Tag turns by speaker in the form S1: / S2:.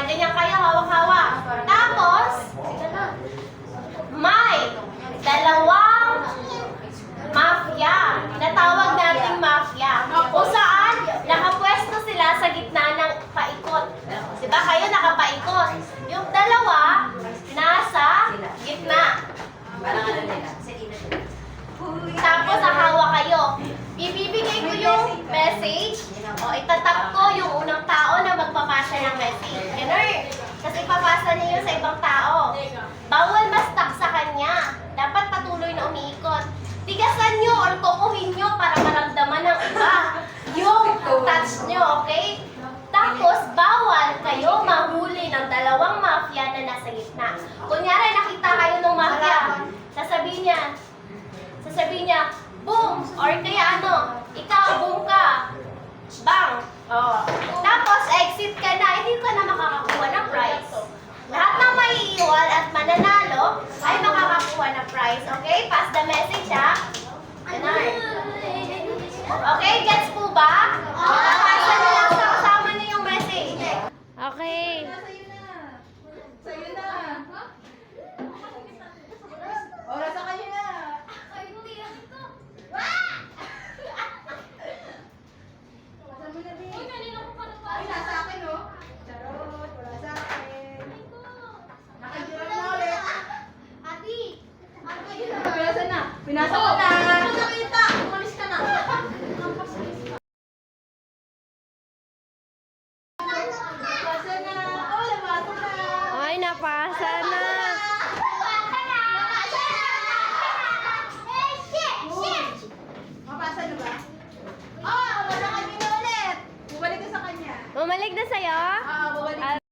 S1: Ganyan kayo, hawak-hawak. Tapos, may dalawang mafia. Natawag nating mafia. Kung saan, nakapwesto sila sa gitna ng paikot. Diba kayo nakapaikot? Yung dalawa, nasa gitna. Tapos, hahawa kayo. Ibibigay ko yung message. O, itatap ko yung unang tao na magpapasa ng message. Ganun. Kasi ipapasa niya yun sa ibang tao. Bawal ma-stuck sa kanya. Dapat patuloy na umiikot. Tigasan nyo or kukuhin nyo para maramdaman ng iba yung touch nyo, okay? Tapos, bawal kayo mahuli ng dalawang mafia na nasa gitna. Kunyari, nakita kayo ng mafia. Sasabihin niya, boom! Or kaya ano, ikaw, boom ka. Bang! Oh. Tapos, exit ka na, hindi ka na makakakuha ng prize. Lahat ng maiiwan at mananalo ay makakakuha ng prize. Okay? Pass the message, ha? Ganun. Okay? Gets po ba? Pasa na lang sa kasama niyo yung message. Okay.
S2: Sa'yo na. Oras sa kayo na. Pasa mo na, Bi. Ay, nasa akin, oh. Charot, wala sa akin. Nakajurang na ulit. Pinasa na. Pinasa ko na. Nakita. Umalis ka na. Napasa na. Oh, napasa na.
S1: Ay, napasa na.
S2: Mapasa na ba? Oh, wala kami na ulit. Bumalik ka sa kanya.
S1: Bumalik na sa'yo?
S2: Bumalik.